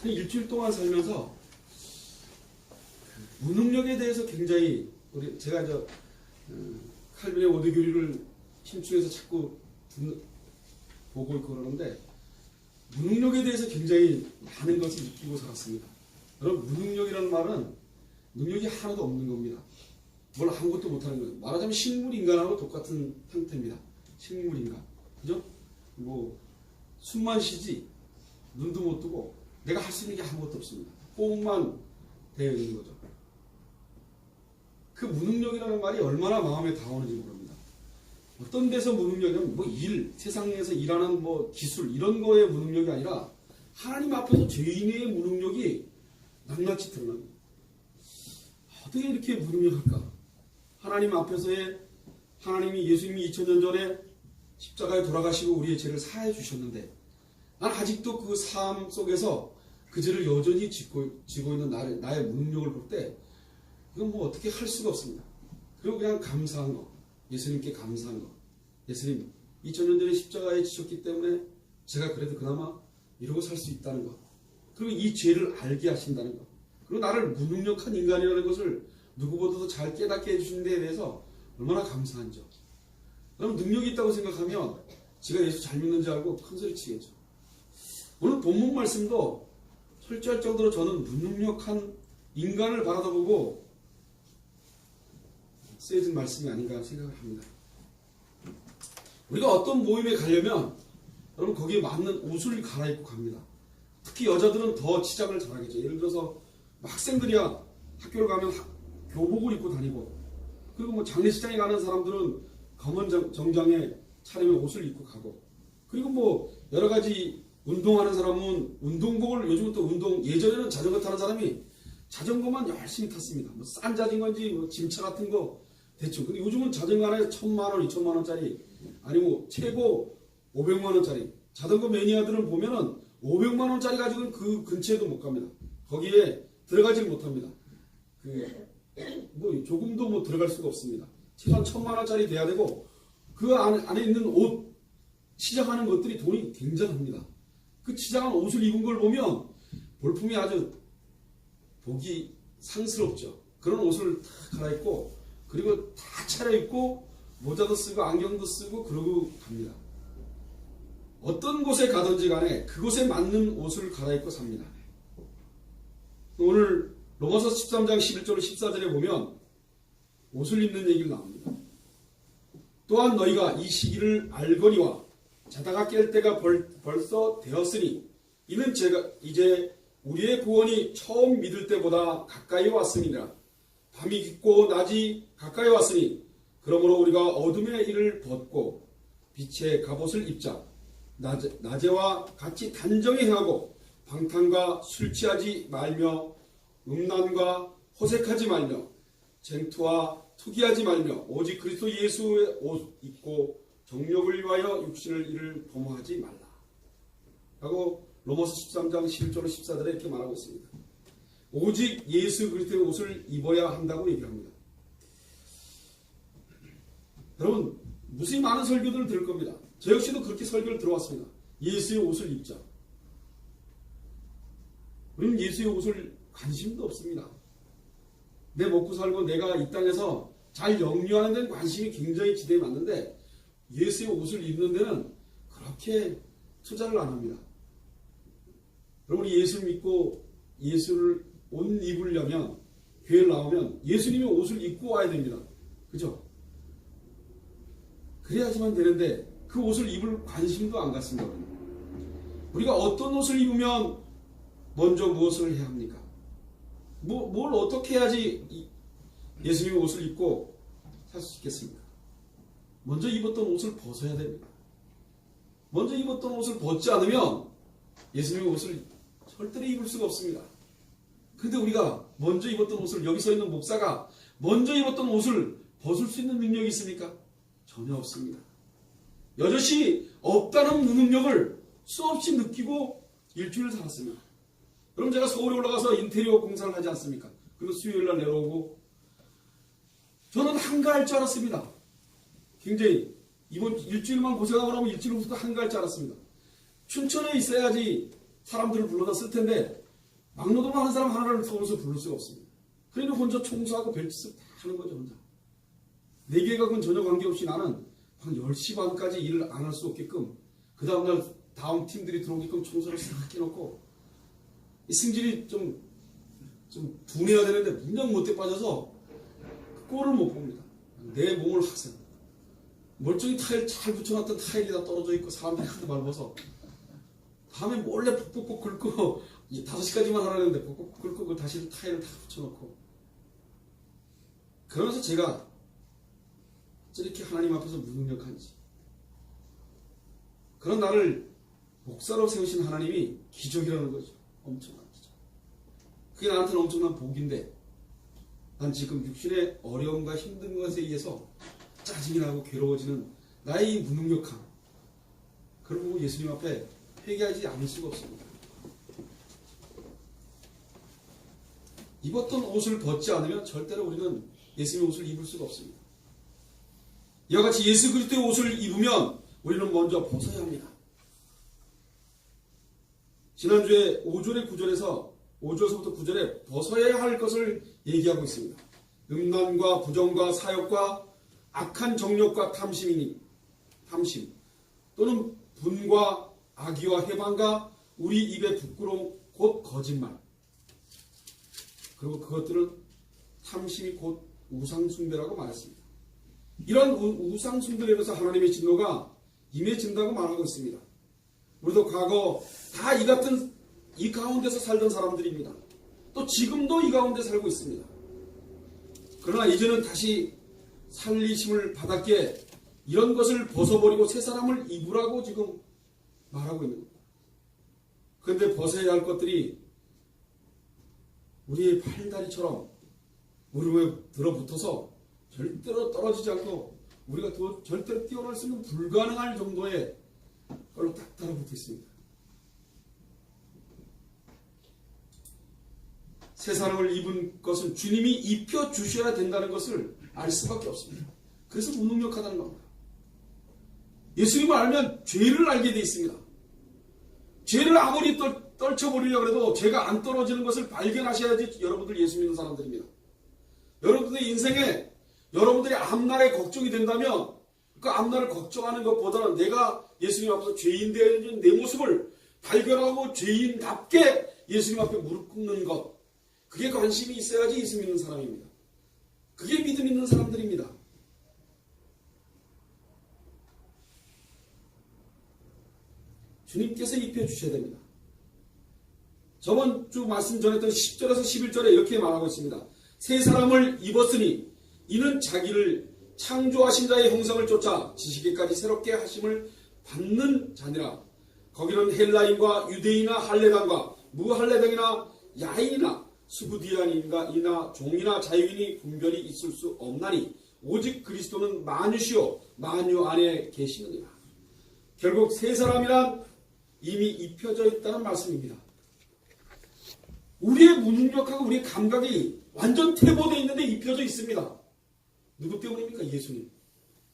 한 일주일 동안 살면서 무능력에 대해서 굉장히 제가 칼빈의 오대 교리를 심층해서 자꾸 보고 있고 그러는데 무능력에 대해서 굉장히 많은 것을 느끼고 살았습니다. 여러분, 무능력이라는 말은 능력이 하나도 없는 겁니다. 뭘 아무것도 못하는 거예요. 말하자면 식물인간하고 똑같은 상태입니다. 식물인간. 그죠? 뭐 숨만 쉬지 눈도 못 뜨고 내가 할 수 있는 게 아무것도 없습니다. 꽁만 되어 있는 거죠. 그 무능력이라는 말이 얼마나 마음에 다오는지 모릅니다. 어떤 데서 무능력이냐면 뭐 세상에서 일하는 뭐 기술 이런 거에 무능력이 아니라 하나님 앞에서 죄인의 무능력이 낱낱이 드러납니다. 어떻게 이렇게 무능력할까? 하나님 앞에서의 하나님이 예수님이 2000년 전에 십자가에 돌아가시고 우리의 죄를 사해 주셨는데 난 아직도 그 삶 속에서 그 죄를 여전히 지고 있는 나의 무능력을 볼 때 이건 뭐 어떻게 할 수가 없습니다. 그리고 그냥 감사한 거, 예수님께 감사한 거. 예수님 2000년 전에 십자가에 지셨기 때문에 제가 그래도 그나마 이러고 살 수 있다는 거. 그리고 이 죄를 알게 하신다는 거. 그리고 나를 무능력한 인간이라는 것을 누구보다도 잘 깨닫게 해주신 데에 대해서 얼마나 감사한지. 그럼 능력이 있다고 생각하면 제가 예수 잘 믿는지 알고 큰소리 치겠죠. 오늘 본문 말씀도 철저할 정도로 저는 무능력한 인간을 바라다보고 쓰여진 말씀이 아닌가 생각을 합니다. 우리가 어떤 모임에 가려면 여러분 거기에 맞는 옷을 갈아입고 갑니다. 특히 여자들은 더 치장을 잘하겠죠. 예를 들어서 학생들이야 학교를 가면 교복을 입고 다니고, 그리고 뭐 장례식장에 가는 사람들은 검은 정장에 차림의 옷을 입고 가고, 그리고 뭐 여러 가지 운동하는 사람은 운동복을, 요즘은 또 예전에는 자전거 타는 사람이 자전거만 열심히 탔습니다. 뭐 싼 자전거인지 뭐 짐차 같은 거 대충. 근데 요즘은 자전거 하나에 1000만원, 2000만원짜리, 아니고 최고 500만원짜리. 자전거 매니아들은 보면은 500만원짜리 가지고는 그 근처에도 못 갑니다. 거기에 들어가지 못합니다. 뭐 조금도 뭐 들어갈 수가 없습니다. 최소한 1000만원짜리 돼야 되고, 그 안에 있는 옷, 치장하는 것들이 돈이 굉장합니다. 그 치장한 옷을 입은 걸 보면 볼품이 아주 보기 상스럽죠. 그런 옷을 다 갈아입고, 그리고 다 차려입고, 모자도 쓰고 안경도 쓰고 그러고 갑니다. 어떤 곳에 가든지 간에 그곳에 맞는 옷을 갈아입고 삽니다. 오늘 로마서 13장 11절 14절에 보면 옷을 입는 얘기를 나옵니다. 또한 너희가 이 시기를 알거니와 자다가 깰 때가 벌써 되었으니 이는 제가 이제 우리의 구원이 처음 믿을 때보다 가까이 왔음이니라. 밤이 깊고 낮이 가까이 왔으니 그러므로 우리가 어둠의 일을 벗고 빛의 갑옷을 입자. 낮에와 같이 단정히 행하고 방탕과 술 취하지 말며 음란과 호색하지 말며 쟁투와 투기하지 말며 오직 그리스도 예수의 옷 입고 정욕을 위하여 육신을 일을 도모하지 말라. 라고 로마서 13장 11절 14절에 이렇게 말하고 있습니다. 오직 예수 그리스도의 옷을 입어야 한다고 얘기합니다. 여러분, 무수히 많은 설교들을 들을 겁니다. 저 역시도 그렇게 설교를 들어왔습니다. 예수의 옷을 입자. 우리는 예수의 옷을 관심도 없습니다. 내 먹고 살고 내가 이 땅에서 잘 영유하는 데는 관심이 굉장히 지대에 맞는데 예수의 옷을 입는 데는 그렇게 투자를 안 합니다. 여러분이 예수를 믿고 예수를 옷 입으려면, 교회를 나오면 예수님의 옷을 입고 와야 됩니다. 그죠? 그래야지만 되는데 그 옷을 입을 관심도 안 갖습니다. 우리가 어떤 옷을 입으면 먼저 무엇을 해야 합니까? 뭘 어떻게 해야지 예수님의 옷을 입고 살 수 있겠습니까? 먼저 입었던 옷을 벗어야 됩니다. 먼저 입었던 옷을 벗지 않으면 예수님의 옷을 절대로 입을 수가 없습니다. 그런데 우리가 먼저 입었던 옷을, 여기 서 있는 목사가 먼저 입었던 옷을 벗을 수 있는 능력이 있습니까? 전혀 없습니다. 여럿이 없다는 무능력을 수없이 느끼고 일주일 살았습니다. 그럼 제가 서울에 올라가서 인테리어 공사를 하지 않습니까? 그리고 수요일날 내려오고, 저는 한가할 줄 알았습니다. 굉장히 이번 일주일만 고생하고 나면 일주일 후부터 한가할 줄 알았습니다. 춘천에 있어야지 사람들을 불러다 쓸 텐데 막노동을 하는 사람 하나를 서울에서 부를 수가 없습니다. 그러니 혼자 청소하고 별짓을 다 하는 거죠, 혼자. 내 계획하고는 전혀 관계없이 나는 한 10시 반까지 일을 안 할 수 없게끔 그 다음날 다음 팀들이 들어오게끔 청소를 싹 해놓고 이 승질이 좀 둔해야 되는데 문장 못돼 빠져서 꼴을 못 봅니다. 내 몸을 하세요. 멀쩡히 타일 잘 붙여놨던 타일이 다 떨어져 있고 사람들이 하도 밟아서 다음에 몰래 푹푹 긁고 이제 5시까지만 하라는데 푹푹 긁고 그 다시 타일을 다 붙여놓고 그러면서 제가 저렇게 하나님 앞에서 무능력한지 그런 나를 목사로 세우신 하나님이 기적이라는 거죠. 엄청난 기적. 그게 나한테는 엄청난 복인데 난 지금 육신의 어려움과 힘든 것에 의해서 짜증이 나고 괴로워지는 나의 이 무능력함 그걸 보고 예수님 앞에 회개하지 않을 수가 없습니다. 입었던 옷을 벗지 않으면 절대로 우리는 예수님의 옷을 입을 수가 없습니다. 이와 같이 예수 그리스도의 옷을 입으면 우리는 먼저 벗어야 합니다. 지난주에 5절의 9절에서 5절서부터 9절에 벗어야 할 것을 얘기하고 있습니다. 음란과 부정과 사욕과 악한 정욕과 탐심 또는 분과 악의와 해방과 우리 입의 부끄러움 곧 거짓말 그리고 그것들은 탐심이 곧 우상숭배라고 말했습니다. 이런 우상숭배에 대해서 하나님의 진노가 임해진다고 말하고 있습니다. 우리도 과거 다 이 같은 이 가운데서 살던 사람들입니다. 또 지금도 이 가운데 살고 있습니다. 그러나 이제는 다시 살리심을 받았기에 이런 것을 벗어버리고 새 사람을 입으라고 지금 말하고 있는 겁니다. 그런데 벗어야 할 것들이 우리의 팔다리처럼 무릎에 들어붙어서 절대로 떨어지지 않고 우리가 절대로 뛰어날 수 있는 불가능할 정도의 걸로 딱 달라붙어 있습니다. 새 사람을 입은 것은 주님이 입혀주셔야 된다는 것을 알 수밖에 없습니다. 그래서 무능력하다는 겁니다. 예수님을 알면 죄를 알게 되어 있습니다. 죄를 아무리 떨쳐버리려고 해도 죄가 안 떨어지는 것을 발견하셔야지 여러분들 예수 믿는 사람들입니다. 여러분들의 인생에 여러분들이 앞날에 걱정이 된다면 그 앞날을 걱정하는 것보다는 내가 예수님 앞에서 죄인 되어 있는 내 모습을 발견하고 죄인답게 예수님 앞에 무릎 꿇는 것 그게 관심이 있어야지 예수 믿는 사람입니다. 그게 믿음 있는 사람들입니다. 주님께서 입혀주셔야 됩니다. 저번 주 말씀 전했던 10절에서 11절에 이렇게 말하고 있습니다. 새 사람을 입었으니 이는 자기를 창조하신 자의 형상을 쫓아 지식에까지 새롭게 하심을 받는 자니라. 거기는 헬라인과 유대인이나 할례당과 무할례당이나 야인이나 수구디안인이나 종이나 자유인이 분별이 있을 수 없나니 오직 그리스도는 만유시요 만유 안에 계시느니라. 결국 새 사람이란 이미 입혀져 있다는 말씀입니다. 우리의 무능력하고 우리의 감각이 완전 퇴보되어 있는데 입혀져 있습니다. 누구 때문입니까? 예수님.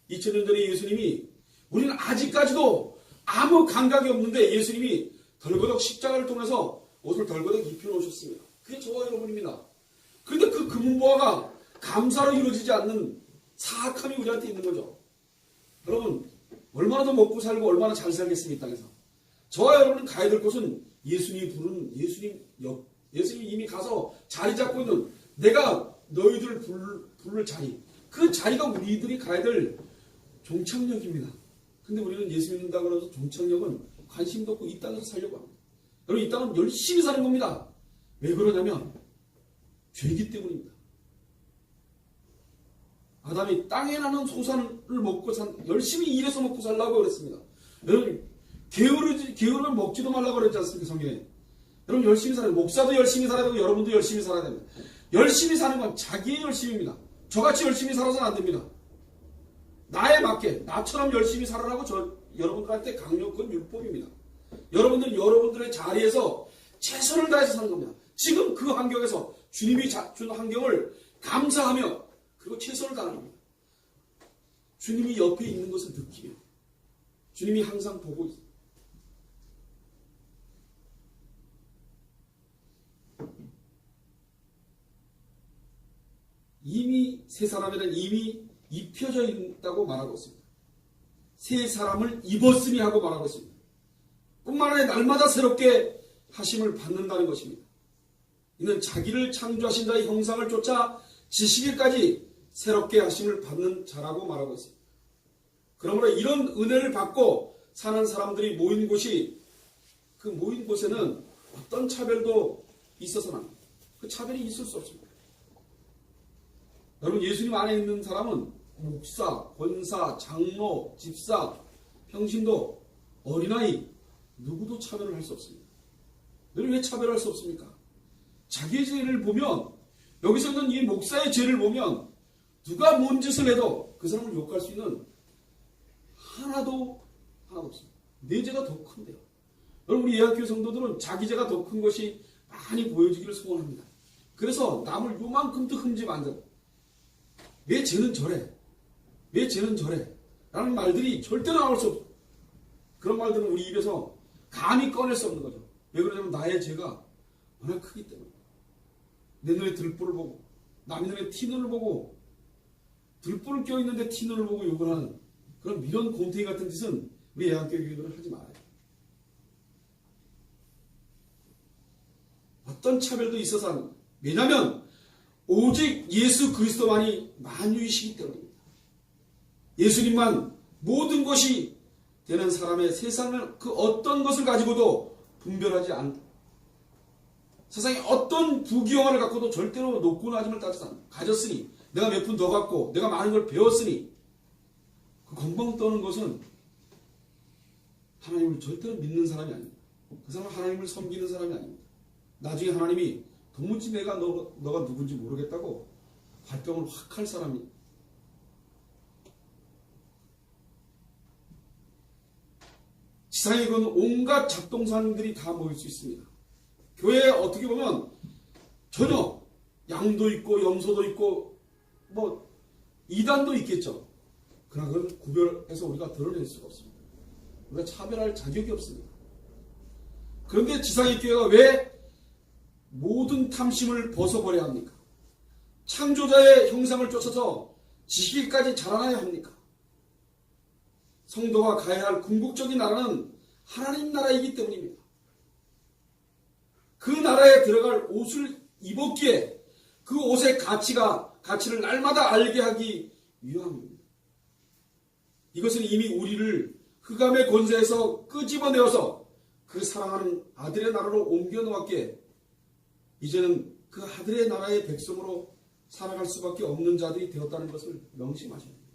2000년 전에 예수님이 우리는 아직까지도 아무 감각이 없는데 예수님이 덜거덕 십자가를 통해서 옷을 덜거덕 입혀놓으셨습니다. 그게 저와 여러분입니다. 그런데 그 금은보화가 감사로 이루어지지 않는 사악함이 우리한테 있는 거죠. 여러분 얼마나 더 먹고 살고 얼마나 잘 살겠습니까? 이 땅에서. 저와 여러분은 가야 될 곳은 예수님이 부른 예수님이 이미 가서 자리 잡고 있는 내가 너희들 부를 자리 그 자리가 우리들이 가야 될 종착역입니다. 근데 우리는 예수 믿는다고 해서 종착역은 관심도 없고 이 땅에서 살려고 합니다. 여러분 이 땅은 열심히 사는 겁니다. 왜 그러냐면 죄이기 때문입니다. 아담이 땅에 나는 소산을 먹고 열심히 일해서 먹고 살라고 그랬습니다. 여러분 게으르면 먹지도 말라고 그랬지 않습니까? 성경에. 여러분 열심히 살아야 돼요. 목사도 열심히 살아야 되고 여러분도 열심히 살아야 됩니다. 열심히 사는 건 자기의 열심입니다. 저같이 열심히 살아서는 안 됩니다. 나에 맞게 나처럼 열심히 살아라고 여러분들한테 강력한 율법입니다. 여러분들의 자리에서 최선을 다해서 사는 겁니다. 지금 그 환경에서 주님이 준 환경을 감사하며 그리고 최선을 다하는 겁니다. 주님이 옆에 있는 것을 느끼며 주님이 항상 보고 있습니다. 새 사람에는 이미 입혀져 있다고 말하고 있습니다. 새 사람을 입었으니 하고 말하고 있습니다. 뿐만 아니라 날마다 새롭게 하심을 받는다는 것입니다. 이는 자기를 창조하신 자의 형상을 쫓아 지시기까지 새롭게 하심을 받는 자라고 말하고 있습니다. 그러므로 이런 은혜를 받고 사는 사람들이 모인 곳이, 그 모인 곳에는 어떤 차별도 있어서는 안 됩니다. 그 차별이 있을 수 없습니다. 여러분, 예수님 안에 있는 사람은 목사, 권사, 장로, 집사, 평신도, 어린아이 누구도 차별을 할 수 없습니다. 여러분, 왜 차별할 수 없습니까? 자기의 죄를 보면, 여기서 있는 이 목사의 죄를 보면 누가 뭔 짓을 해도 그 사람을 욕할 수 있는 하나도 없습니다. 내 죄가 더 큰데요. 여러분, 우리 예학교 성도들은 자기 죄가 더 큰 것이 많이 보여주기를 소원합니다. 그래서 남을 요만큼도 흠집 안 잡고, 내 죄는 저래, 내 죄는 저래 라는 말들이 절대 나올 수 없어요. 그런 말들은 우리 입에서 감히 꺼낼 수 없는 거죠. 왜 그러냐면 나의 죄가 워낙 크기 때문에. 내 눈에 들불을 보고, 남의 눈에 티눈을 보고, 들불을 껴있는데 티눈을 보고 욕을 하는 그런 미련 곰탱이 같은 짓은 우리 예학교 교인들은 하지 말아요. 어떤 차별도 있어서 하는 거예요. 왜냐하면 오직 예수 그리스도만이 만유이시기 때문입니다. 예수님만 모든 것이 되는 사람의 세상을 그 어떤 것을 가지고도 분별하지 않고, 세상에 어떤 부귀영화를 갖고도 절대로 높고 낮음을 따지지 않고, 가졌으니 내가 몇 푼 더 갖고 내가 많은 걸 배웠으니 그 건방 떠는 것은 하나님을 절대로 믿는 사람이 아닙니다. 그 사람은 하나님을 섬기는 사람이 아닙니다. 나중에 하나님이 도무지 내가 너가 누군지 모르겠다고 발병을 확 할 사람이. 지상에 건 온갖 잡동사님들이 다 모일 수 있습니다. 교회에 어떻게 보면 전혀 양도 있고 염소도 있고 뭐 이단도 있겠죠. 그러나 그걸 구별해서 우리가 드러낼 수가 없습니다. 우리가 차별할 자격이 없습니다. 그런데 지상의 교회가 왜 모든 탐심을 벗어버려야 합니까? 창조자의 형상을 쫓아서 지식까지 자라나야 합니까? 성도가 가야 할 궁극적인 나라는 하나님 나라이기 때문입니다. 그 나라에 들어갈 옷을 입었기에 그 옷의 가치를 날마다 알게 하기 위함입니다. 이것은 이미 우리를 흑암의 권세에서 끄집어내어서 그 사랑하는 아들의 나라로 옮겨 놓았기에 이제는 그 아들의 나라의 백성으로 살아갈 수밖에 없는 자들이 되었다는 것을 명심하셔야 됩니다.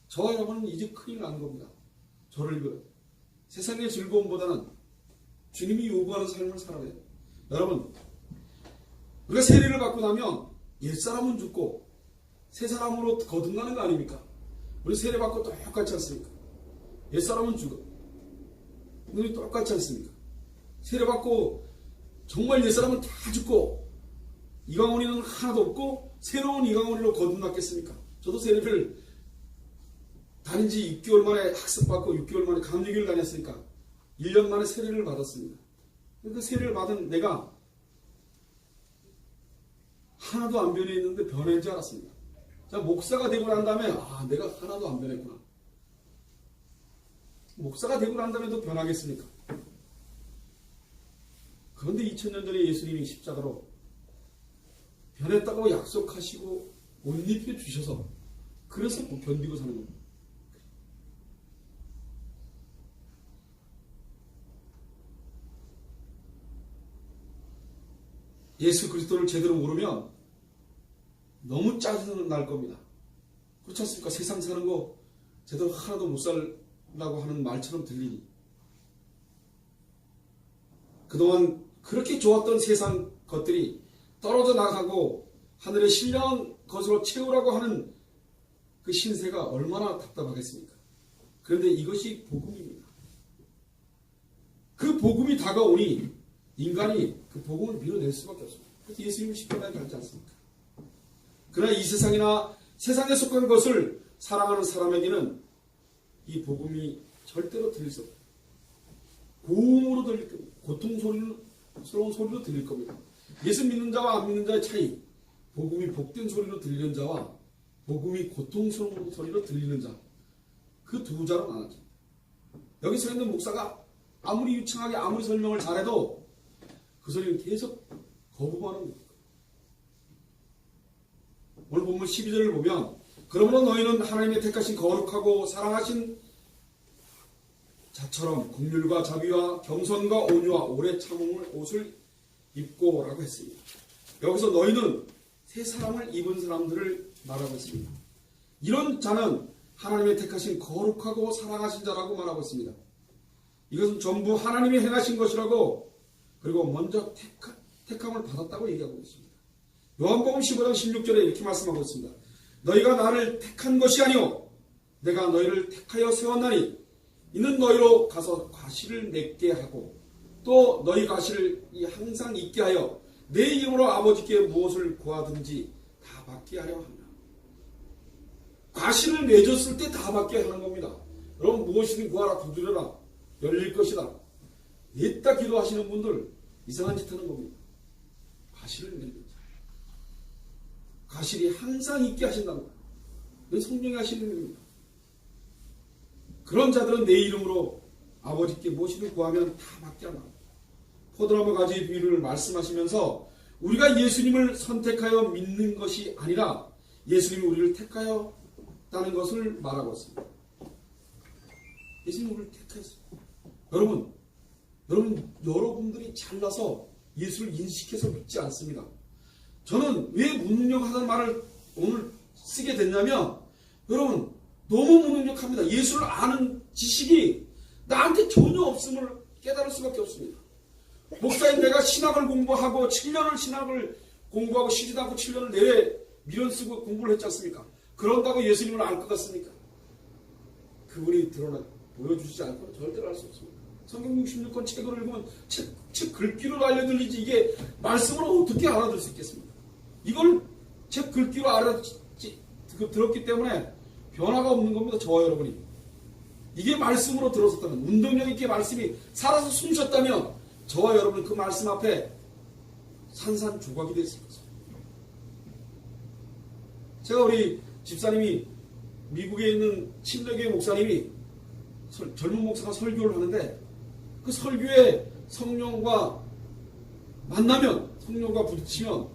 저와 여러분은 이제 큰일 난 겁니다. 저를 비롯해 세상의 즐거움보다는 주님이 요구하는 삶을 살아야 돼요. 여러분, 우리가 세례를 받고 나면 옛사람은 죽고 새 사람으로 거듭나는 거 아닙니까? 우리 세례 받고 똑같지 않습니까? 옛사람은 죽어. 우리 똑같지 않습니까? 세례 받고 정말 옛사람은 다 죽고 이강원이는 하나도 없고 새로운 이강원이로 거듭났겠습니까? 저도 세례를 다닌 지 6개월 만에 학습받고 6개월 만에 감리교를 다녔으니까 1년 만에 세례를 받았습니다. 그 세례를 받은 내가 하나도 안 변해 있는데 변한 줄 알았습니다. 자, 목사가 되고 난 다음에 내가 하나도 안 변했구나. 목사가 되고 난 다음에도 변하겠습니까? 그런데 2000년 전에 예수님이 십자가로 변했다고 약속하시고 옷 입혀 주셔서 그래서 견디고 사는 겁니다. 예수 그리스도를 제대로 모르면 너무 짜증 날 겁니다. 그렇지 않습니까? 세상 사는 거 제대로 하나도 못 살라고 하는 말처럼 들리니. 그동안 그렇게 좋았던 세상 것들이 떨어져 나가고 하늘의 신령한 것으로 채우라고 하는 그 신세가 얼마나 답답하겠습니까? 그런데 이것이 복음입니다. 그 복음이 다가오니 인간이 그 복음을 밀어낼 수밖에 없습니다. 그래서 예수님은 십자가에 갈지 않습니까? 그러나 이 세상이나 세상에 속한 것을 사랑하는 사람에게는 이 복음이 절대로 들릴 수 없습니다. 고음으로 들릴 겁니다. 고통스러운 소리로 들릴 겁니다. 예수 믿는 자와 안 믿는 자의 차이, 복음이 복된 소리로 들리는 자와 복음이 고통스러운 소리로 들리는 자, 그 두 자로 나눠집니다. 여기 서 있는 목사가 아무리 유창하게 아무리 설명을 잘해도 그 소리는 계속 거부하는 겁니다. 오늘 본문 12절을 보면 그러므로 너희는 하나님의 택하신 거룩하고 사랑하신 자처럼 긍휼과 자비와 겸손과 온유와 오래 참음을 옷을 입고 라고 했습니다. 여기서 너희는 새 사람을 입은 사람들을 말하고 있습니다. 이런 자는 하나님의 택하신 거룩하고 사랑하신 자라고 말하고 있습니다. 이것은 전부 하나님이 행하신 것이라고, 그리고 먼저 택함을 받았다고 얘기하고 있습니다. 요한복음 15장 16절에 이렇게 말씀하고 있습니다. 너희가 나를 택한 것이 아니오 내가 너희를 택하여 세웠나니 이는 너희로 가서 과실을 맺게 하고 또 너희 과실을 항상 있게 하여 내 이름으로 아버지께 무엇을 구하든지 다 받게 하려 합니다. 과실을 맺었을 때 다 받게 하는 겁니다. 여러분, 무엇이든 구하라 두드려라 열릴 것이다. 냈다 기도하시는 분들 이상한 짓 하는 겁니다. 과실을 맺는 자, 과실이 항상 있게 하신다는 거예요. 이건 성령이 하시는 일입니다. 그런 자들은 내 이름으로 아버지께 무엇이든 구하면 다 받게 한다. 포도나무 가지의 비유를 말씀하시면서 우리가 예수님을 선택하여 믿는 것이 아니라 예수님이 우리를 택하였다는 것을 말하고 있습니다. 예수님이 우리를 택하였어요. 여러분들이 잘나서 예수를 인식해서 믿지 않습니다. 저는 왜 무능력하다는 말을 오늘 쓰게 됐냐면, 여러분, 너무 무능력합니다. 예수를 아는 지식이 나한테 전혀 없음을 깨달을 수밖에 없습니다. 목사인 내가 신학을 공부하고 7년을 신학을 공부하고 시리다고 7년을 내외 미련 쓰고 공부를 했지 않습니까? 그런다고 예수님을 알 것 같습니까? 그분이 보여주시지 않고는 절대로 알 수 없습니다. 성경 66권 책을 읽으면 책 글귀로 알려들리지 이게 말씀을 어떻게 알아들 수 있겠습니까? 이걸 책 글귀로 들었기 때문에 변화가 없는 겁니다. 저와 여러분이. 이게 말씀으로 들었었다면, 운동력 있게 말씀이 살아서 숨쉬었다면 저와 여러분은 그 말씀 앞에 산산조각이 됐을 것입니다. 제가 우리 집사님이 미국에 있는 침례교회 목사님이 젊은 목사가 설교를 하는데 그 설교에 성령과 만나면, 성령과 부딪히면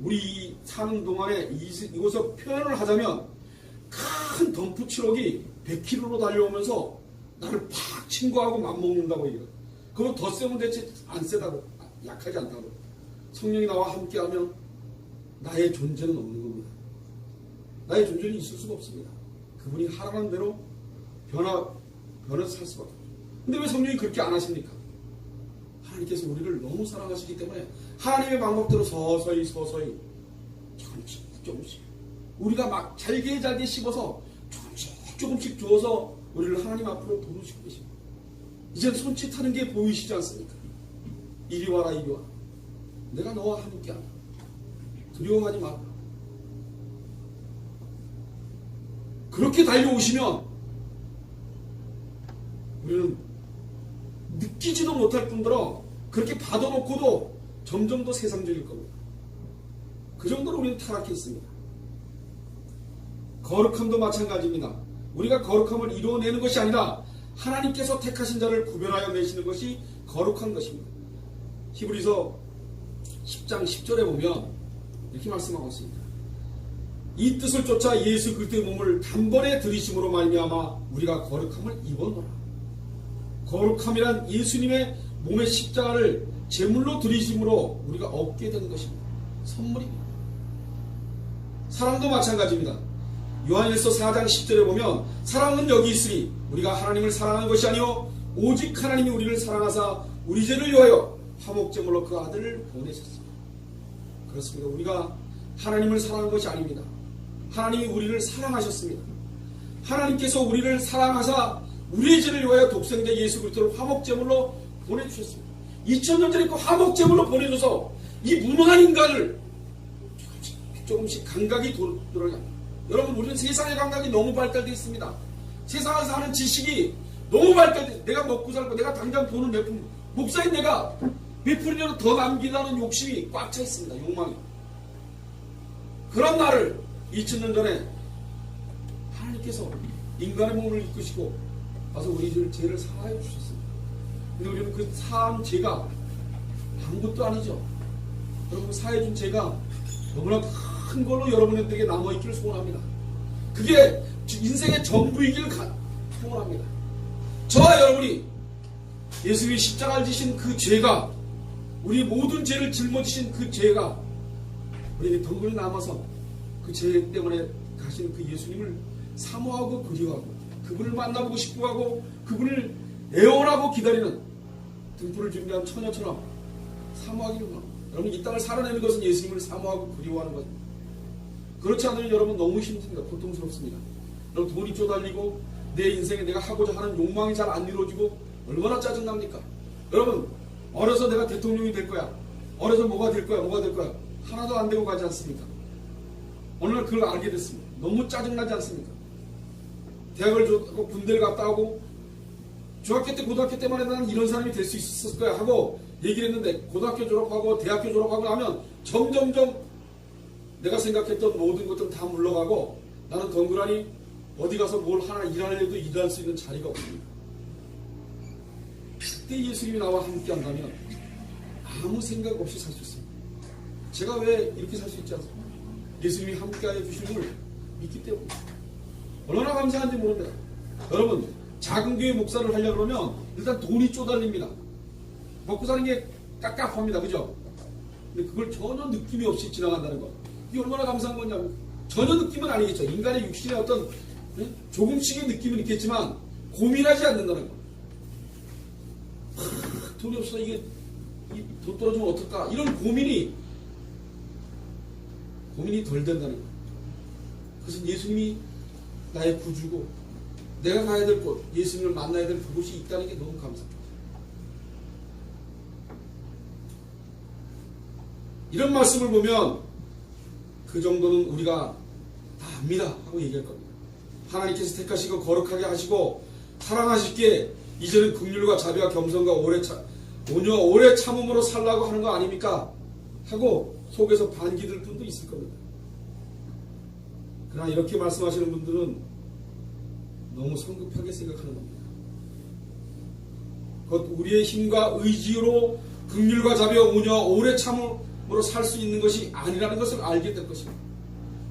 우리 사는 동안에 이곳에서 표현을 하자면 큰 덤프 트럭이 100km로 달려오면서 나를 팍 친구하고 맞먹는다고 얘기해요. 그럼 더 세면 대체 안 세다고, 약하지 않다고. 성령이 나와 함께하면 나의 존재는 없는 겁니다. 나의 존재는 있을 수가 없습니다. 그분이 하라는 대로 변해서 살 수밖에 없어요. 근데 왜 성령이 그렇게 안 하십니까? 하나님께서 우리를 너무 사랑하시기 때문에 하나님의 방법대로 서서히 조금씩 우리가 막 잘게 씹어서 조금씩 주어서 우리를 하나님 앞으로 부르시고 계십니다. 이제 손짓하는 게 보이시지 않습니까? 이리 와라, 이리 와. 내가 너와 함께한다. 두려워하지 마라. 그렇게 달려오시면 우리는 느끼지도 못할 뿐더러 그렇게 받아놓고도 점점 더 세상적일 겁니다. 그 정도로 우리는 타락했습니다. 거룩함도 마찬가지입니다. 우리가 거룩함을 이루어내는 것이 아니라 하나님께서 택하신 자를 구별하여 내시는 것이 거룩한 것입니다. 히브리서 10장 10절에 보면 이렇게 말씀하고 있습니다. 이 뜻을 쫓아 예수 그리스도의 몸을 단번에 들이심으로 말미암아 우리가 거룩함을 입었노라. 거룩함이란 예수님의 몸의 십자가를 제물로 드리심으로 우리가 얻게 되는 것입니다. 선물입니다. 사랑도 마찬가지입니다. 요한일서 4장 10절에 보면 사랑은 여기 있으니 우리가 하나님을 사랑하는 것이 아니요 오직 하나님이 우리를 사랑하사 우리 죄를 위하여 화목제물로 그 아들을 보내셨습니다. 그렇습니다. 우리가 하나님을 사랑한 것이 아닙니다. 하나님이 우리를 사랑하셨습니다. 하나님께서 우리를 사랑하사 우리의 죄를 위하여 독생자 예수 그리스도를 화목제물로 보내주셨습니다. 2000년 전에 그 화목제물로 보내줘서 이 무능한 인간을 조금씩 감각이 돌아갑니다. 여러분, 우리는 세상의 감각이 너무 발달되어 있습니다. 세상에서 하는 지식이 너무 발달되어, 내가 먹고 살고 내가 당장 돈을 몇 푼, 목사인 내가 몇 푼이라도 더 남기라는 욕심이 꽉 차 있습니다. 욕망이. 그런 날을 2000년 전에 하나님께서 인간의 몸을 이끄시고 와서 우리 죄를 사하여 주셨습니다. 근데 우리는 그 사한 죄가 아무것도 아니죠. 여러분, 사해 준 죄가 너무나 큰 걸로 여러분들에게 남아있기를 소원합니다. 그게 인생의 전부이기를 소원합니다. 저와 여러분이 예수님이 십자가를 지신 그 죄가, 우리 모든 죄를 짊어지신 그 죄가 우리에게 덩그러니 남아서 그 죄 때문에 가신 그 예수님을 사모하고 그리워하고 그분을 만나보고 싶어하고 그분을 애원하고 기다리는 등불을 준비한 처녀처럼 사모하기를 원합니다. 여러분, 이 땅을 살아내는 것은 예수님을 사모하고 그리워하는 것입니다. 그렇지 않으면 여러분 너무 힘듭니다. 고통스럽습니다. 여러분, 돈이 쪼달리고 내 인생에 내가 하고자 하는 욕망이 잘 안 이루어지고 얼마나 짜증납니까? 여러분, 어려서 내가 대통령이 될 거야, 어려서 뭐가 될 거야, 하나도 안 되고 가지 않습니까? 어느 날 그걸 알게 됐습니다. 너무 짜증나지 않습니까? 대학을 졸업하고 군대를 갔다 오고 중학교 때 고등학교 때만 해도 나는 이런 사람이 될 수 있었을 거야 하고 얘기를 했는데, 고등학교 졸업하고 대학교 졸업하고 나면 점점점 내가 생각했던 모든 것들은 다 물러가고 나는 덩그러니 어디 가서 뭘 하나 일하려도 일할 수 있는 자리가 없습니다. 그때 예수님이 나와 함께 한다면 아무 생각 없이 살 수 있습니다. 제가 왜 이렇게 살 수 있지 않습니까? 예수님이 함께하여 주심을 믿기 때문에. 얼마나 감사한지 모릅니다. 여러분, 작은 교회 목사를 하려고 그러면 일단 돈이 쪼달립니다. 먹고 사는 게 깝깝합니다. 그죠? 근데 그걸 전혀 느낌이 없이 지나간다는 것, 이게 얼마나 감사한 거냐면, 전혀 느낌은 아니겠죠. 인간의 육신의 어떤 조금씩의 느낌은 있겠지만 고민하지 않는다는 것. 돈이 없어, 이게 돈 떨어지면 어떨까, 이런 고민이 덜 된다는 것. 그래서 예수님이 나의 구주고 내가 가야 될 곳, 예수님을 만나야 될 그곳이 있다는 게 너무 감사합니다. 이런 말씀을 보면 그 정도는 우리가 다 압니다 하고 얘기할 겁니다. 하나님께서 택하시고 거룩하게 하시고 사랑하실게 이제는 긍휼과 자비와 겸손과 온유와 오래 참음으로 살라고 하는 거 아닙니까? 하고 속에서 반기들 분도 있을 겁니다. 그러나 이렇게 말씀하시는 분들은 너무 성급하게 생각하는 겁니다. 곧 우리의 힘과 의지로 긍휼과 자비와 온유와 오래 참음으로 살 수 있는 것이 아니라는 것을 알게 될 것입니다.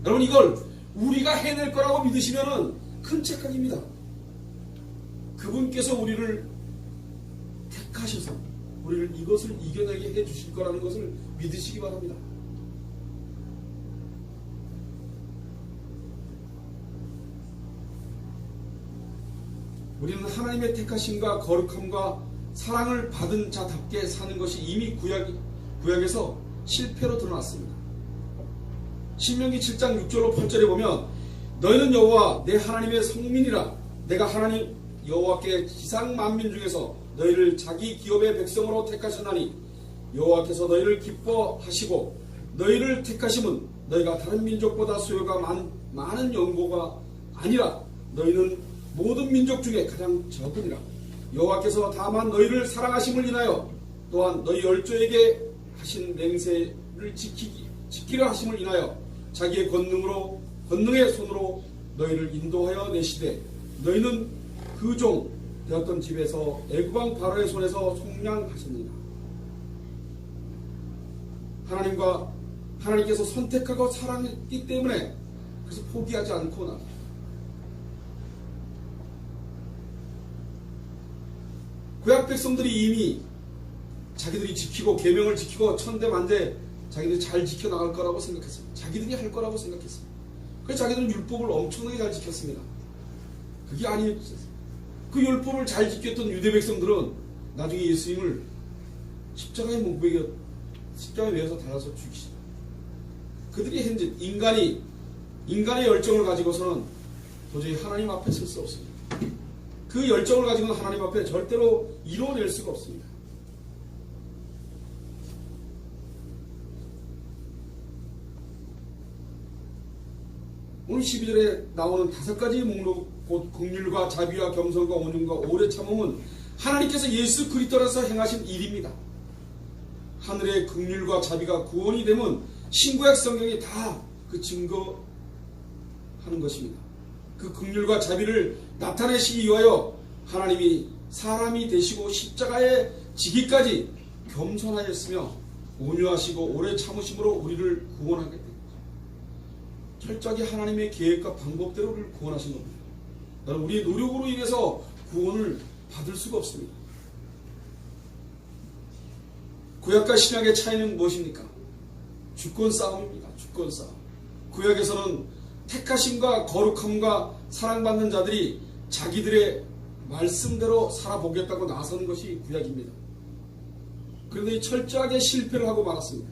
여러분, 이걸 우리가 해낼 거라고 믿으시면 큰 착각입니다. 그분께서 우리를 택하셔서 우리를 이것을 이겨내게 해주실 거라는 것을 믿으시기 바랍니다. 우리는 하나님의 택하심과 거룩함과 사랑을 받은 자답게 사는 것이 이미 구약에서 실패로 드러났습니다. 신명기 7장 6절로 8절에 보면 너희는 여호와 내 하나님의 성민이라. 내가 하나님 여호와께 지상 만민 중에서 너희를 자기 기업의 백성으로 택하셨나니 여호와께서 너희를 기뻐하시고 너희를 택하심은 너희가 다른 민족보다 수요가 많은 연고가 아니라 너희는 모든 민족 중에 가장 적으니라. 여호와께서 다만 너희를 사랑하심을 인하여 또한 너희 열조에게 하신 맹세를 지키려 하심을 인하여 자기의 권능의 손으로 너희를 인도하여 내시되 너희는 그 종 되었던 집에서 애굽왕 바로의 손에서 속량하셨느니라. 하나님께서 선택하고 사랑했기 때문에 그래서 포기하지 않고 나 구약 백성들이 이미 자기들이 지키고 계명을 지키고 천대만대 자기들이 잘 지켜나갈 거라고 생각했습니다. 자기들이 할 거라고 생각했습니다. 그래서 자기들은 율법을 엄청나게 잘 지켰습니다. 그게 아니었어요. 그 율법을 잘 지켰던 유대 백성들은 나중에 예수님을 십자가에 매어서 달아서 죽이시다. 그들이 현재 인간의 열정을 가지고서는 도저히 하나님 앞에 설 수 없습니다. 그 열정을 가지고는 하나님 앞에 절대로 이루어낼 수가 없습니다. 오늘 12절에 나오는 5가지 목록, 곧 긍휼과 자비와 겸손과 온유과 오래 참음은 하나님께서 예수 그리스도로서 행하신 일입니다. 하늘의 긍휼과 자비가 구원이 되면 신구약 성경이 다 그 증거하는 것입니다. 그 긍휼과 자비를 나타내시기 위하여 하나님이 사람이 되시고 십자가에 지기까지 겸손하였으며 온유하시고 오래 참으심으로 우리를 구원하게 됩니다. 철저하게 하나님의 계획과 방법대로 우리를 구원하신 겁니다. 나는 우리의 노력으로 인해서 구원을 받을 수가 없습니다. 구약과 신약의 차이는 무엇입니까? 주권 싸움입니다. 주권 싸움. 구약에서는 택하심과 거룩함과 사랑받는 자들이 자기들의 말씀대로 살아보겠다고 나선 것이 구약입니다. 그런데 철저하게 실패를 하고 말았습니다.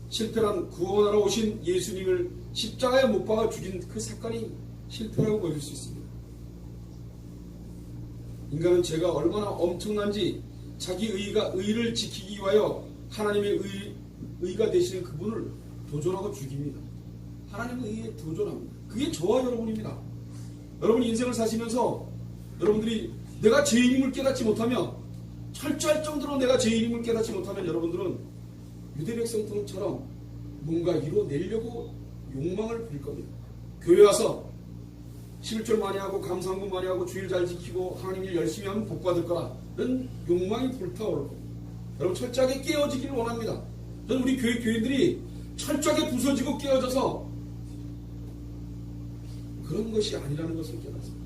실패란 구원하러 오신 예수님을 십자가에 못 박아 죽인 그 사건이 실패라고 보일 수 있습니다. 인간은 죄가 얼마나 엄청난지 자기 의를 지키기 위하여 하나님의 의가 되시는 그분을 도전하고 죽입니다. 하나님의 의에 도전합니다. 그게 저와 여러분입니다. 여러분 인생을 사시면서 여러분들이 내가 죄인임을 깨닫지 못하면, 철저할 정도로 내가 죄인임을 깨닫지 못하면 여러분들은 유대 백성처럼 뭔가 이뤄내려고 욕망을 부릴 겁니다. 교회 와서 11절 많이 하고 감사한금 많이 하고 주일 잘 지키고 하나님 일 열심히 하면 복 받을 거라 이런 욕망이 불타오를 겁니다. 여러분 철저하게 깨어지기를 원합니다. 저는 우리 교인들이 철저하게 부서지고 깨어져서 그런 것이 아니라는 것을 깨닫습니다.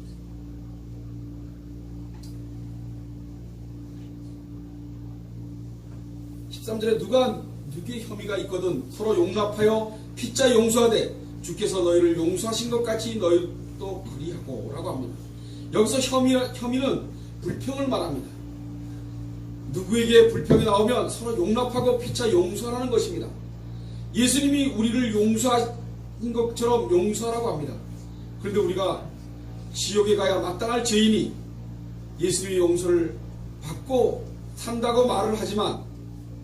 13절에 누구의 혐의가 있거든 서로 용납하여 피차 용서하되 주께서 너희를 용서하신 것 같이 너희도 그리하고 라고 합니다. 여기서 혐의는 불평을 말합니다. 누구에게 불평이 나오면 서로 용납하고 피차 용서하라는 것입니다. 예수님이 우리를 용서하신 것처럼 용서하라고 합니다. 그런데 우리가 지옥에 가야 마땅할 죄인이 예수님의 용서를 받고 산다고 말을 하지만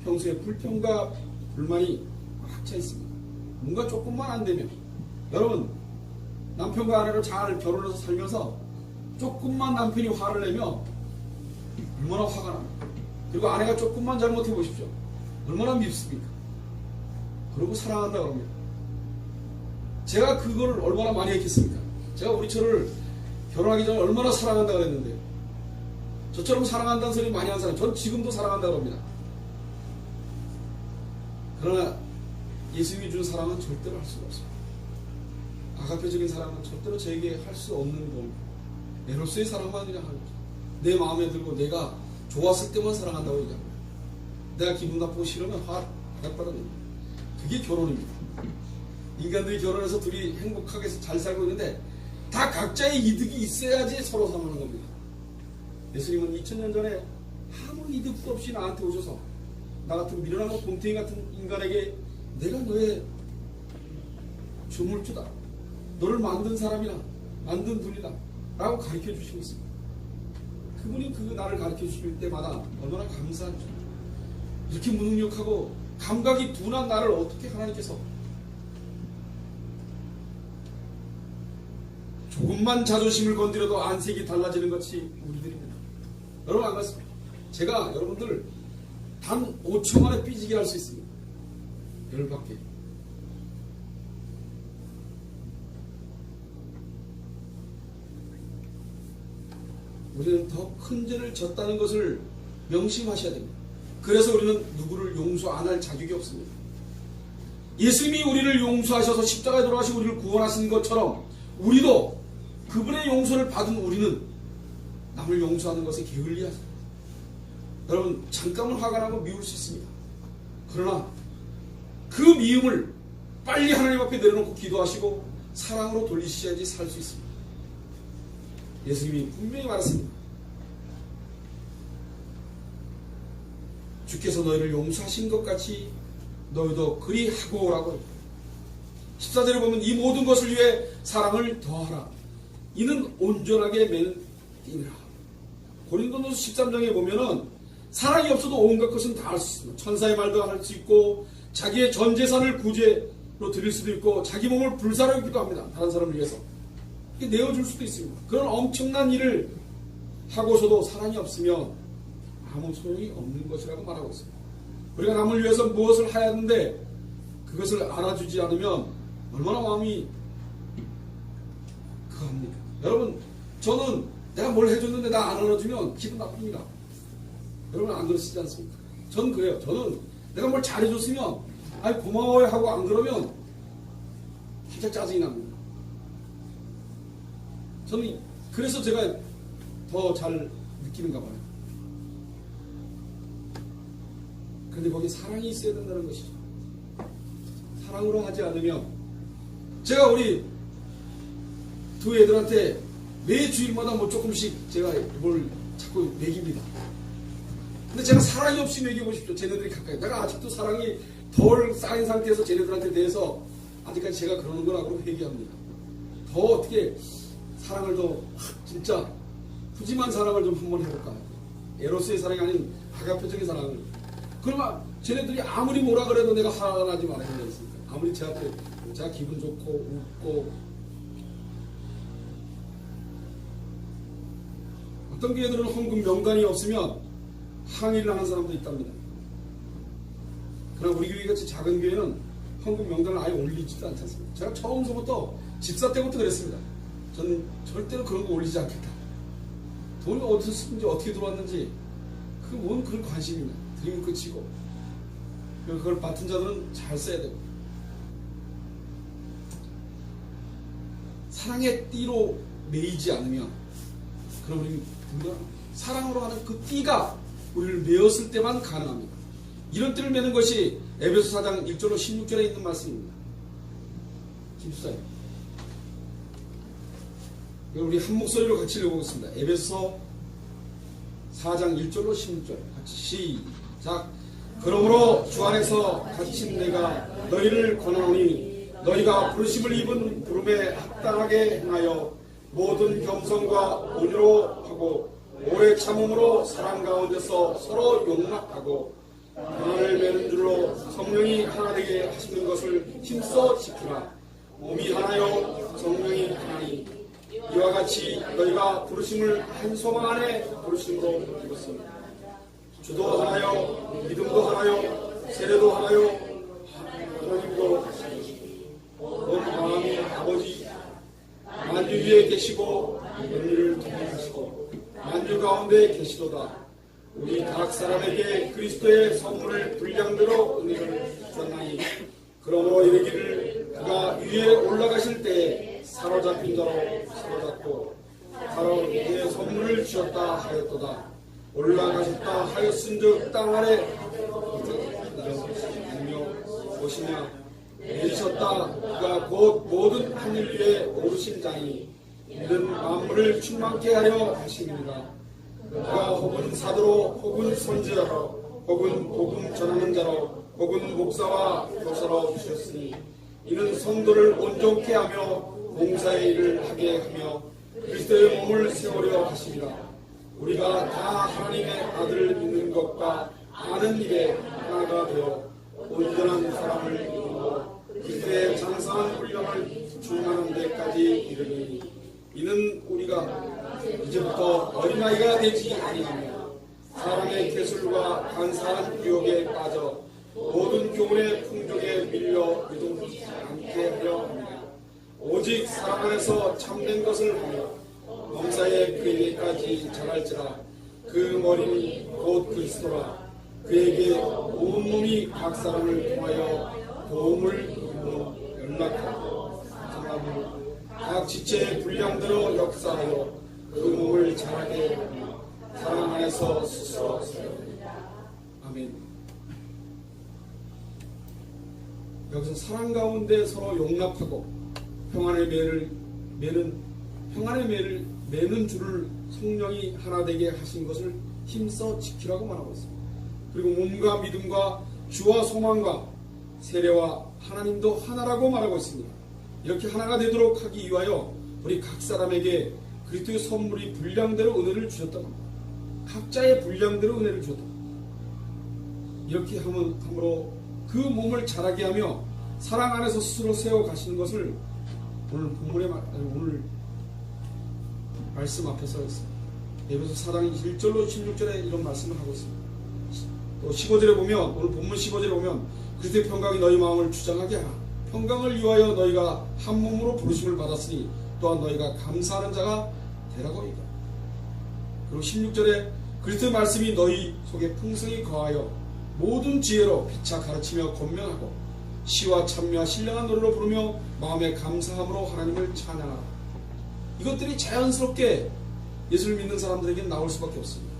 평소에 불평과 불만이 꽉 차 있습니다. 뭔가 조금만 안 되면, 여러분 남편과 아내로 잘 결혼해서 살면서 조금만 남편이 화를 내면 얼마나 화가 납니까? 그리고 아내가 조금만 잘못해 보십시오. 얼마나 밉습니까? 그러고 사랑한다고 합니다. 제가 그걸 얼마나 많이 했겠습니까? 제가 우리 처를 결혼하기 전에 얼마나 사랑한다고 했는데, 저처럼 사랑한다는 소리 많이 한 사람, 전 지금도 사랑한다고 합니다. 그러나 예수님이 준 사랑은 절대로 할 수가 없습니다. 아가페적인 사랑은 절대로 저에게 할 수 없는 겁니다. 에로스의 사랑만이라 하는 거죠. 내 마음에 들고 내가 좋았을 때만 사랑한다고 얘기합니다. 내가 기분 나쁘고 싫으면 화빨아냅니다. 그게 결혼입니다. 인간들이 결혼해서 둘이 행복하게 잘 살고 있는데 다 각자의 이득이 있어야지 서로 사랑하는 겁니다. 예수님은 2000년 전에 아무 이득도 없이 나한테 오셔서 나 같은 미련하고 곰탱이 같은 인간에게 내가 너의 주물주다, 너를 만든 사람이다, 만든 분이다 라고 가르쳐 주시고 있습니다. 그분이 나를 가르쳐 주실 때마다 얼마나 감사한지, 이렇게 무능력하고 감각이 둔한 나를 어떻게 하나님께서 조금만 자존심을 건드려도 안색이 달라지는 것이 우리들입니다. 여러분 안 그렇습니까? 제가 여러분들 단 5초 만에 삐지게 할 수 있습니다. 열받게. 우리는 더 큰 죄를 졌다는 것을 명심하셔야 됩니다. 그래서 우리는 누구를 용서 안 할 자격이 없습니다. 예수님이 우리를 용서하셔서 십자가에 돌아가시고 우리를 구원하신 것처럼 우리도 그분의 용서를 받은 우리는 남을 용서하는 것에 게을리하세요. 여러분 잠깐은 화가 나고 미울 수 있습니다. 그러나 그 미움을 빨리 하나님 앞에 내려놓고 기도하시고 사랑으로 돌리셔야지 살 수 있습니다. 예수님이 분명히 말했습니다. 주께서 너희를 용서하신 것 같이 너희도 그리하고 라고. 14절에 보면 이 모든 것을 위해 사랑을 더하라. 이는 온전하게 매는 띠니라. 고린도전서 13장에 보면은 사랑이 없어도 온갖 것은 다 할 수 있습니다. 천사의 말도 할 수 있고 자기의 전 재산을 구제로 드릴 수도 있고 자기 몸을 불사로 입기도 합니다. 다른 사람을 위해서 이렇게 내어줄 수도 있습니다. 그런 엄청난 일을 하고서도 사랑이 없으면 아무 소용이 없는 것이라고 말하고 있습니다. 우리가 남을 위해서 무엇을 해야 하는데 그것을 알아주지 않으면 얼마나 마음이 그겁니까? 여러분, 저는 내가 뭘 해줬는데 나 안 알아주면 기분 나쁩니다. 여러분 안 그러시지 않습니까? 전 그래요. 저는 내가 뭘 잘해줬으면 아이 고마워요 하고 안 그러면 진짜 짜증이 납니다. 저는 그래서 제가 더 잘 느끼는가 봐요. 그런데 거기에 사랑이 있어야 된다는 것이죠. 사랑으로 하지 않으면 제가 우리 두 애들한테 매 주일마다 뭐 조금씩 제가 뭘 자꾸 먹입니다. 근데 제가 사랑이 없이 먹여보십시오. 쟤네들이 가까이. 내가 아직도 사랑이 덜 쌓인 상태에서 쟤네들한테 대해서 아직까지 제가 그러는 거라고 회개합니다. 더 어떻게 사랑을 더 진짜 푸짐한 사랑을 좀 한번 해볼까요? 에로스의 사랑이 아닌 아가페적인 사랑을. 그러면 쟤네들이 아무리 뭐라 그래도 내가 화가 나지 말아야 되겠습니까? 아무리 제 앞에 제가 기분 좋고 웃고 어떤 교회들은 헌금 명단이 없으면 항의를 하는 사람도 있답니다. 그러나 우리 교회 같이 작은 교회는 헌금 명단을 아예 올리지도 않지 않습니까? 제가 처음서부터 집사 때부터 그랬습니다. 저는 절대로 그런 거 올리지 않겠다. 돈이 어디서 쓰는지 어떻게 들어왔는지 그게 뭔 그런 관심이냐. 드리면 끝이고 그걸 맡은 자들은 잘 써야 되고 사랑의 띠로 매이지 않으면 그럼 우리는 사랑으로 하는 그 띠가 우리를 메었을 때만 가능합니다. 이런 띠를 매는 것이 에베소 4장 1절로 16절에 있는 말씀입니다. 김수사님, 우리 한 목소리로 같이 읽어보겠습니다. 에베소 4장 1절로 16절 같이 시작. 그러므로 주 안에서 갇힌 내가 너희를 권하노니 너희가 부르심을 입은 부름에 합당하게 행하여 모든 겸손과 온유로 하고 오래 참음으로 사랑 가운데서 서로 용납하고 하나를 매는 줄로 성령이 하나 되게 하시는 것을 힘써 지키라. 몸이 하나요 성령이 하나니 이와 같이 너희가 부르심을 한 소망 안에 부르심으로 입었습니다. 주도 하나요 믿음도 하나요 세례도 하나요 하나님도 온 마음이 아버지 만주 위에 계시고 은혜를 통하시고 만주 가운데 계시도다. 우리 각 사람에게 그리스도의 선물을 분량대로 은혜를 주었나니 그러므로 이르기를 그가 위에 올라가실 때에 사로잡힌 자로 사로잡고 바로 그의 선물을 주었다 하였도다. 올라가셨다 하였은즉 땅 아래 보시냐 내리셨다. 그가 곧 모든 하늘 위에 오르신 자니 이는 만물을 충만케 하려 하심이니라. 그가 혹은 사도로 혹은 선지자로 혹은 복음 전하는 자로 혹은 목사와 교사로 주셨으니 이는 성도를 온전케 하며 봉사의 일을 하게 하며 그리스도의 몸을 세우려 하심이라. 우리가 다 하나님의 아들을 믿는 것과 아는 일에 하나가 되어 온전한 사람을 이루고 그리스도의 장성한 훈련을 충만한 데까지 이르니 이는 우리가 이제부터 어린아이가 되지 아니하며 사람의 계술과 간사한 유혹에 빠져 모든 교훈의 풍족에 밀려 유동치 않게 하려 합니다. 오직 사랑 안에서 참된 것을 하며 범사의 그에게까지 자랄지라. 그 머리는 곧 그리스도라. 그에게 온 몸이 각 사람을 통하여 도움을 이루며 연락하고 상하고 각 지체의 분량대로 역사하여 그 몸을 자라게 하며 사랑 안에서 스스로 세웁니다. 아멘. 여기서 사랑 가운데 서로 용납하고 평안의 매는 줄을 성령이 하나 되게 하신 것을 힘써 지키라고 말하고 있습니다. 그리고 몸과 믿음과 주와 소망과 세례와 하나님도 하나라고 말하고 있습니다. 이렇게 하나가 되도록 하기 위하여 우리 각 사람에게 그리스도의 선물이 분량대로 은혜를 주셨다고 합니다. 각자의 분량대로 은혜를 주셨다. 이렇게 함으로 그 몸을 자라게 하며 사랑 안에서 스스로 세워 가시는 것을 오늘 본문의 오늘 말씀 앞에서 했습니다. 에베소 4장 1절로 16절에 이런 말씀을 하고 있습니다. 또 15절에 보면 오늘 본문 15절에 보면 그리스도의 평강이 너희 마음을 주장하게 하라. 평강을 위하여 너희가 한 몸으로 부르심을 받았으니 또한 너희가 감사하는 자가 되라고이다. 그리고 16절에 그리스도의 말씀이 너희 속에 풍성히 거하여 모든 지혜로 피차 가르치며 권면하고 시와 찬미와 신령한 노래로 부르며 마음에 감사함으로 하나님을 찬양하라. 이것들이 자연스럽게 예수를 믿는 사람들에게 나올 수밖에 없습니다.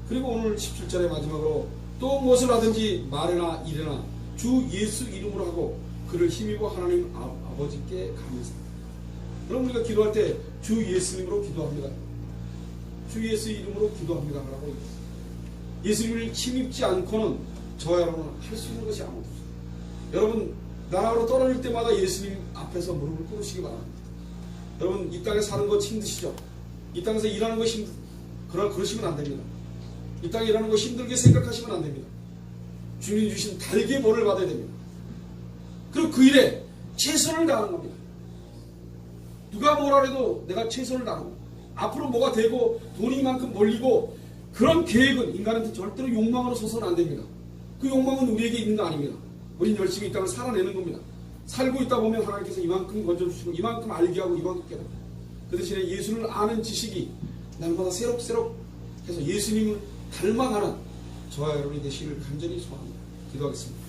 그리고 오늘 17절의 마지막으로 또 무엇을 하든지 말이나 일이나 주 예수 이름으로 하고 그를 힘입어 하나님 아버지께 감사합니다. 그럼 우리가 기도할 때 주 예수님으로 기도합니다. 주 예수 이름으로 기도합니다 라고 얘기했어요. 예수님을 힘입지 않고는 저와 여러분은 할 수 있는 것이 아무것도 없어요. 여러분 나라로 떨어질 때마다 예수님 앞에서 무릎을 꿇으시기 바랍니다. 여러분 이 땅에 사는 것 힘드시죠? 이 땅에서 일하는 것 그러시면 안 됩니다. 이 땅에 일하는 거 힘들게 생각하시면 안 됩니다. 주님 주신 달게 벌을 받아야 됩니다. 그리고 그 일에 최선을 다하는 겁니다. 누가 뭐라 해도 내가 최선을 다하고 앞으로 뭐가 되고 돈이 이만큼 몰리고 그런 계획은 인간한테 절대로 욕망으로 서서는 안 됩니다. 그 욕망은 우리에게 있는 거 아닙니다. 우린 열심히 이 땅을 살아내는 겁니다. 살고 있다 보면 하나님께서 이만큼 건져주시고 이만큼 알게 하고 이만큼 깨닫고 그 대신에 예수를 아는 지식이 날마다 새록새록 해서 예수님을 닮아가는 저와 여러분이 되시기를 간절히 소원합니다. 기도하겠습니다.